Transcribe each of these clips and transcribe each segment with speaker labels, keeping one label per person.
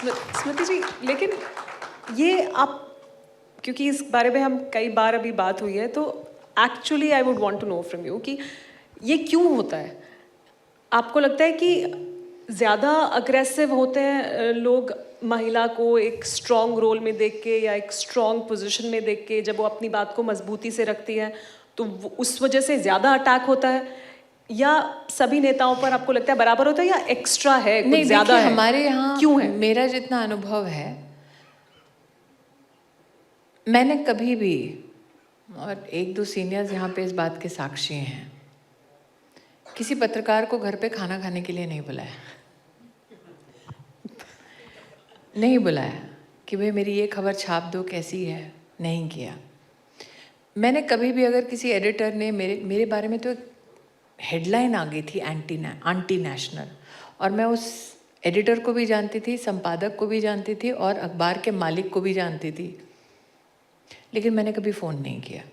Speaker 1: स्मृति जी, लेकिन ये आप, क्योंकि इस बारे में हम कई बार अभी बात हुई है, तो actually I would want to know from you कि ये क्यों होता है? आपको लगता है कि ज़्यादा अग्रेसिव होते हैं लोग महिला को एक स्ट्रॉन्ग रोल में देख के या एक स्ट्रॉन्ग पोजीशन में देख के, जब वो अपनी बात को मजबूती से रखती है तो उस वजह से ज़्यादा अटैक होता है, या सभी नेताओं पर आपको लगता है बराबर होता है, या एक्स्ट्रा है, कुछ ज़्यादा है?
Speaker 2: हमारे यहाँ
Speaker 1: क्यों है?
Speaker 2: मेरा जितना अनुभव है, मैंने कभी भी, और एक दो सीनियर्स यहाँ पे इस बात के साक्षी हैं, किसी पत्रकार को घर पे खाना खाने के लिए नहीं बुलाया। नहीं बुलाया कि भाई मेरी ये खबर छाप दो, कैसी है, नहीं किया। मैंने कभी भी, अगर किसी एडिटर ने मेरे बारे में, तो एक हेडलाइन आ गई थी एंटी नेशनल, और मैं उस एडिटर को भी जानती थी, संपादक को भी जानती थी, और अखबार के मालिक को भी जानती थी, लेकिन मैंने कभी फ़ोन नहीं किया।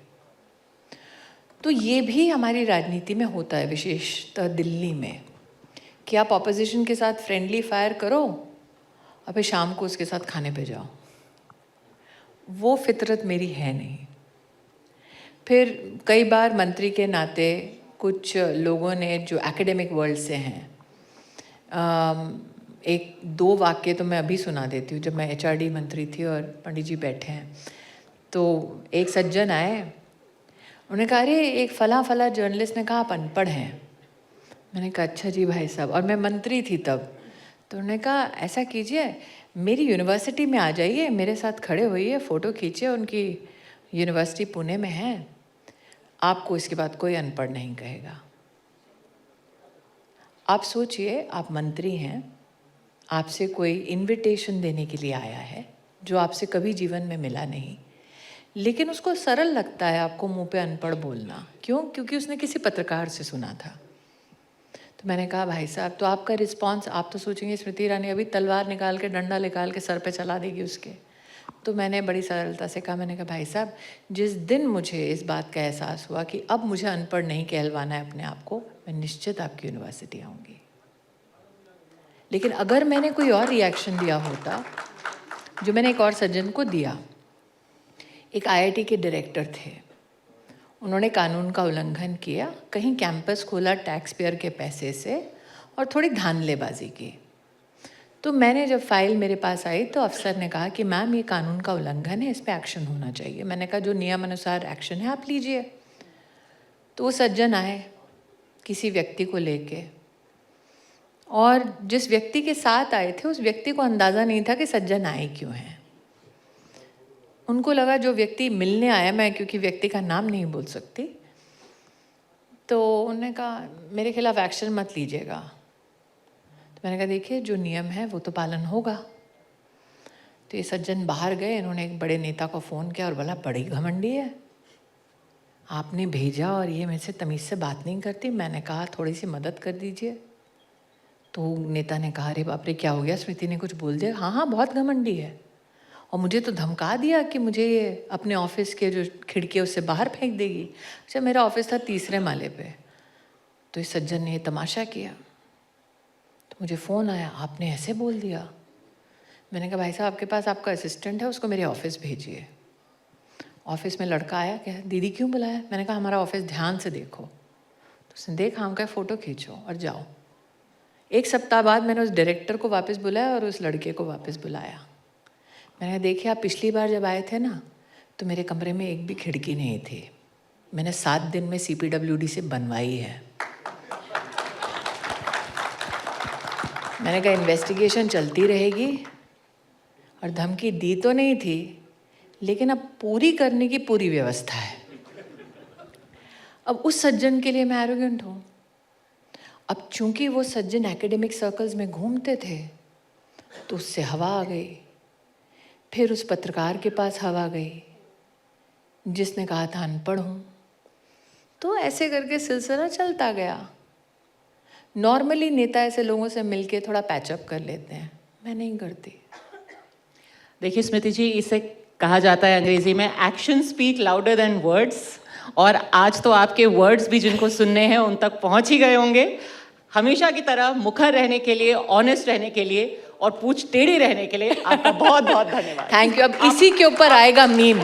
Speaker 2: तो ये भी हमारी राजनीति में होता है, विशेषतः दिल्ली में, कि आप ऑपोजिशन के साथ फ्रेंडली फायर करो और फिर शाम को उसके साथ खाने पे जाओ। वो फितरत मेरी है नहीं। फिर कई बार मंत्री के नाते कुछ लोगों ने, जो एकेडमिक वर्ल्ड से हैं, एक दो वाक्य तो मैं अभी सुना देती हूँ। जब मैं एचआरडी मंत्री थी और पंडित जी बैठे हैं, तो एक सज्जन आए, उन्होंने कहा, अरे एक फला जर्नलिस्ट ने कहा आप अनपढ़ हैं। मैंने कहा अच्छा जी भाई साहब, और मैं मंत्री थी तब। तो उन्होंने कहा ऐसा कीजिए, मेरी यूनिवर्सिटी में आ जाइए, मेरे साथ खड़े होइए, फ़ोटो खींचिए, उनकी यूनिवर्सिटी पुणे में है, आपको इसके बाद कोई अनपढ़ नहीं कहेगा। आप सोचिए, आप मंत्री हैं, आपसे कोई इनविटेशन देने के लिए आया है जो आपसे कभी जीवन में मिला नहीं, लेकिन उसको सरल लगता है आपको मुंह पे अनपढ़ बोलना। क्यों? क्योंकि उसने किसी पत्रकार से सुना था। तो मैंने कहा भाई साहब, तो आपका रिस्पांस, आप तो सोचेंगे स्मृति ईरानी अभी तलवार निकाल के, डंडा निकाल के सर पे चला देगी उसके। तो मैंने बड़ी सरलता से कहा, मैंने कहा भाई साहब, जिस दिन मुझे इस बात का एहसास हुआ कि अब मुझे अनपढ़ नहीं कहलवाना है अपने आप को, मैं निश्चित आपकी यूनिवर्सिटी आऊँगी। लेकिन अगर मैंने कोई और रिएक्शन दिया होता, जो मैंने एक और सज्जन को दिया, एक आईआईटी के डायरेक्टर थे, उन्होंने कानून का उल्लंघन किया, कहीं कैंपस खोला टैक्स पेयर के पैसे से, और थोड़ी धांधलेबाजी की। तो मैंने जब फाइल मेरे पास आई, तो अफसर ने कहा कि मैम ये कानून का उल्लंघन है, इस पर एक्शन होना चाहिए। मैंने कहा जो नियम अनुसार एक्शन है आप लीजिए। तो वो सज्जन आए किसी व्यक्ति को लेके, और जिस व्यक्ति के साथ आए थे उस व्यक्ति को अंदाज़ा नहीं था कि सज्जन आए क्यों हैं। उनको लगा जो व्यक्ति मिलने आया, मैं क्योंकि व्यक्ति का नाम नहीं बोल सकती, तो उन्होंने कहा मेरे खिलाफ एक्शन मत लीजिएगा। तो मैंने कहा देखिए जो नियम है वो तो पालन होगा। तो ये सज्जन बाहर गए, इन्होंने एक बड़े नेता को फ़ोन किया और बोला बड़ी घमंडी है, आपने भेजा और ये मेरे से तमीज़ से बात नहीं करती। मैंने कहा थोड़ी सी मदद कर दीजिए। तो नेता ने कहा अरे बाप रे, क्या हो गया, स्मृति ने कुछ बोल दिया? हाँ हाँ, बहुत घमंडी है, और मुझे तो धमका दिया कि मुझे ये अपने ऑफिस के जो खिड़की है उससे बाहर फेंक देगी। अच्छा, मेरा ऑफिस था 3रे माले पे। तो इस सज्जन ने तमाशा किया, तो मुझे फ़ोन आया, आपने ऐसे बोल दिया। मैंने कहा भाई साहब, आपके पास आपका असिस्टेंट है, उसको मेरे ऑफिस भेजिए। ऑफिस में लड़का आया, कहा दीदी क्यों बुलाया? मैंने कहा हमारा ऑफिस ध्यान से देखो। तो उसने देखा, हम कहा फ़ोटो खींचो और जाओ। 1 सप्ताह बाद मैंने उस डायरेक्टर को वापस बुलाया और उस लड़के को वापस बुलाया। मैंने देखिए, आप पिछली बार जब आए थे ना, तो मेरे कमरे में एक भी खिड़की नहीं थी, मैंने 7 दिन में CPWD से बनवाई है। मैंने कहा इन्वेस्टिगेशन चलती रहेगी, और धमकी दी तो नहीं थी, लेकिन अब पूरी करने की पूरी व्यवस्था है। अब उस सज्जन के लिए मैं एरोगेंट हूँ। अब चूंकि वो सज्जन एकेडमिक सर्कल्स में घूमते थे, तो उससे हवा आ गई। फिर उस पत्रकार के पास हवा गई जिसने कहा था अनपढ़ हूँ। तो ऐसे करके सिलसिला चलता गया। नॉर्मली नेता ऐसे लोगों से मिलके थोड़ा पैचअप कर लेते हैं, मैं नहीं करती।
Speaker 3: देखिए स्मृति जी, इसे कहा जाता है अंग्रेजी में action speak louder than words, और आज तो आपके वर्ड्स भी जिनको सुनने हैं उन तक पहुंच ही गए होंगे। हमेशा की तरह मुखर रहने के लिए, ऑनेस्ट रहने के लिए और पूछ टेढ़ी रहने के लिए आपका बहुत बहुत धन्यवाद।
Speaker 2: Thank you. अब इसी के ऊपर आएगा मीम।